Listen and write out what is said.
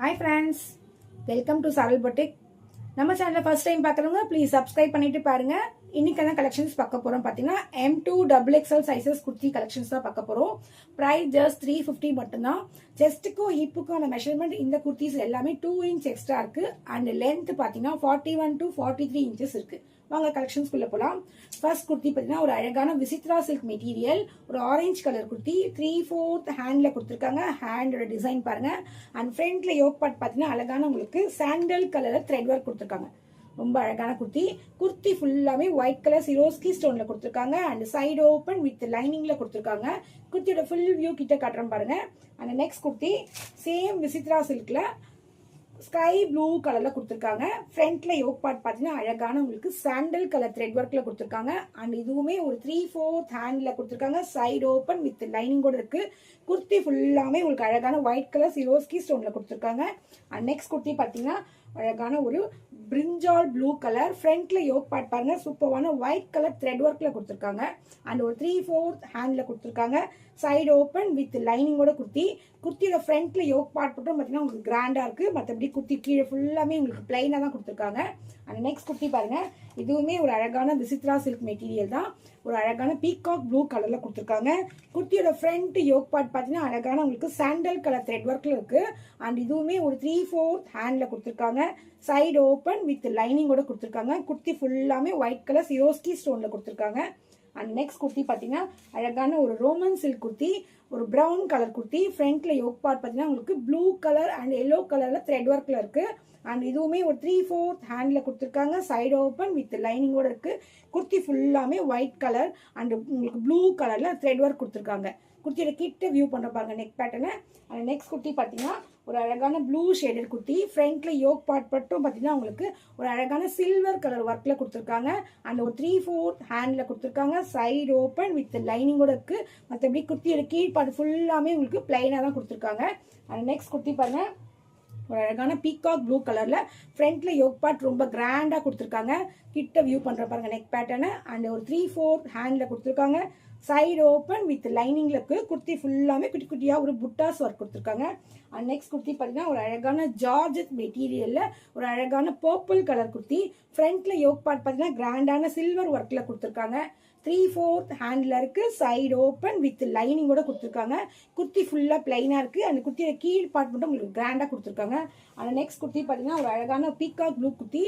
Hi friends, welcome to Saral Boutique. நம்ம சேனலை first time பார்க்குறவங்க ப்ளீஸ் சப்ஸ்கிரைப் பண்ணிட்டு பாருங்க. இன்னைக்கான கலெக்ஷன்ஸ் பார்க்க போறோம். பார்த்தீங்கன்னா M2 XXL sizes kurti collections தான் பார்க்க போறோம். பிரைஸ் ஜஸ்ட் 350 மட்டும்தான். செஸ்ட்டுக்கும் ஹிப்புக்கான மெஷர்மெண்ட் இந்த குர்த்திஸ் எல்லாமே 2 இன்ச் எக்ஸ்ட்ரா இருக்கு. அண்ட் லென்த் பார்த்தீங்கன்னா 41 to 43 இன்ச்சஸ் இருக்கு. வாங்க கலெக்ஷன்ஸ்குள்ள போலாம். ஃபர்ஸ்ட் குர்த்தி பார்த்தீங்கன்னா ஒரு அழகான விசித்ரா சில்க் மெட்டீரியல், ஒரு ஆரஞ்சு கலர் குர்த்தி, 3/4 ஹேண்ட்ல கொடுத்துருக்காங்க. ஹேண்டோட டிசைன் பாருங்க. அண்ட் ஃப்ரண்ட்ல யோக் பார்ட் பார்த்தீங்கன்னா அழகான உங்களுக்கு சாண்டல் கலர் த்ரெட் ஒர்க் கொடுத்துருக்காங்க. ரொம்ப அழகான குர்த்தி. குர்த்தி ஃபுல்லாமே ஒயிட் கலர் சிரோஸ்கி ஸ்டோன்ல கொடுத்துருக்காங்க. அண்ட் சைடு ஓப்பன் வித் லைனிங்ல கொடுத்துருக்காங்க. குர்த்தியோட ஃபுல் வியூ கிட்ட காட்டுறேன் பாருங்க. And next kurti same Vichitra சில்க்ல ஸ்கை ப்ளூ கலர்ல கொடுத்துருக்காங்க. ஃப்ரண்ட்ல யோக் பார்ட் பார்த்தீங்கன்னா அழகான உங்களுக்கு சாண்டல் கலர் த்ரெட் ஒர்க்ல கொடுத்துருக்காங்க. அண்ட் இதுவுமே ஒரு 3/4 ஹேண்ட்ல கொடுத்துருக்காங்க. சைடு ஓப்பன் வித் லைனிங்கோட இருக்கு. குர்த்தி ஃபுல்லாமே உங்களுக்கு அழகான ஒயிட் கலர் சிரோஸ்கி ஸ்டோன்ல கொடுத்துருக்காங்க. அண்ட் நெக்ஸ்ட் குர்த்தி பார்த்தீங்கன்னா அழகான ஒரு பிரிஞ்சால் ப்ளூ கலர். ஃப்ரண்ட்ல யோக் பார்ட் பாருங்க சூப்பரான ஒயிட் கலர் த்ரெட் ஒர்க்ல கொடுத்துருக்காங்க. அண்ட் ஒரு 3/4 ஹேண்ட்ல கொடுத்துருக்காங்க. சைடு ஓப்பன் வித் லைனிங்கோட குர்த்தி. குர்த்தியோட ஃப்ரண்ட்ல யோக் பார்ட் மட்டும் பார்த்தீங்கன்னா உங்களுக்கு கிராண்டா இருக்கு. மற்றபடி குர்த்தி கீழே ஃபுல்லாமே உங்களுக்கு பிளைனா தான் கொடுத்துருக்காங்க. அண்ட் நெக்ஸ்ட் குர்த்தி பாருங்க, இதுவுமே ஒரு அழகான விசித்ரா சில்க் மெட்டீரியல் தான். ஒரு அழகான பீகாக் ப்ளூ கலர்ல கொடுத்துருக்காங்க. குர்த்தியோட ஃப்ரண்ட் யோக் பார்ட் பார்த்தீங்கன்னா அழகான உங்களுக்கு சாண்டல் கலர் த்ரெட் ஒர்க்ல இருக்கு. அண்ட் இதுவுமே ஒரு 3/4 ஹேண்ட்ல கொடுத்துருக்காங்க. சைடு ஓப்பன் வித் லைனிங்கோட கொடுத்துருக்காங்க. குர்த்தி ஃபுல்லாமே ஒயிட் கலர் சிரோஸ்கி ஸ்டோன்ல கொடுத்துருக்காங்க. அண்ட் நெக்ஸ்ட் குர்த்தி பார்த்தீங்கன்னா அழகான ஒரு ரோமன் சில்க் குர்த்தி, ஒரு பிரவுன் கலர் குர்த்தி. ஃப்ரண்ட்ல யோக் பார்ட் பார்த்தீங்கன்னா உங்களுக்கு ப்ளூ கலர் அண்ட் எல்லோ கலர்ல த்ரெட் ஒர்க்ல இருக்கு. அண்ட் இதுவுமே ஒரு 3/4 ஹேண்ட்ல கொடுத்துருக்காங்க. சைடு ஓப்பன் வித் லைனிங்கோட இருக்கு. குர்த்தி ஃபுல்லாமே ஒயிட் கலர் அண்ட் உங்களுக்கு ப்ளூ கலர்ல த்ரெட் ஒர்க் கொடுத்துருக்காங்க. குர்த்தியோட கிட்ட வியூ பண்ற பாருங்க neck pattern. And next kurti பார்த்தீங்கன்னா ஒரு அழகான ப்ளூ ஷேடட் குர்த்தி. ஃப்ரண்ட்ல யோக் பார்ட் மட்டும் பார்த்தீங்கன்னா உங்களுக்கு ஒரு அழகான சில்வர் கலர் ஒர்க்ல கொடுத்துருக்காங்க. அண்ட் ஒரு 3/4 ஹேண்ட்ல கொடுத்துருக்காங்க. சைடு ஓப்பன் வித் லைனிங்கோட இருக்கு. மற்றபடி குர்த்தியோட கீழ் பார்ட் ஃபுல்லாமே உங்களுக்கு பிளைனா தான் கொடுத்துருக்காங்க. அண்ட் நெக்ஸ்ட் குர்த்தி பாருங்க, ஒரு அழகான பீகாக் ப்ளூ கலர்ல ஃப்ரண்ட்ல யோக் பார்ட் ரொம்ப கிராண்டா கொடுத்துருக்காங்க. கிட்ட வியூ பண்ற பாருங்க நெக் பேட்டர்னு. அண்ட் ஒரு 3/4 ஹேண்ட்ல கொடுத்துருக்காங்க. சைடு ஓப்பன் வித் லைனிங்ல இருக்கு. குர்த்தி ஃபுல்லாமே குட்டி குட்டியா ஒரு புட்டாஸ் ஒர்க் கொடுத்துருக்காங்க. அண்ட் நெக்ஸ்ட் குர்த்தி பார்த்தீங்கன்னா ஒரு அழகான ஜார்ஜெட் மெட்டீரியல்ல ஒரு அழகான பர்பிள் கலர் குர்த்தி. ஃப்ரண்ட்ல யோக் பார்ட் பார்த்தீங்கன்னா கிராண்டான சில்வர் ஒர்க்ல கொடுத்துருக்காங்க. 3/4 ஹேண்ட்ல இருக்கு. சைடு ஓப்பன் வித் லைனிங்கோட கொடுத்துருக்காங்க. குர்த்தி ஃபுல்லா பிளைனா இருக்கு. அந்த குர்த்தியோட கீழ் பார்ட் மட்டும் உங்களுக்கு கிராண்டா கொடுத்துருக்காங்க. அந்த நெக்ஸ்ட் குர்த்தி பார்த்தீங்கன்னா ஒரு அழகான பீகாக் ப்ளூ குர்த்தி.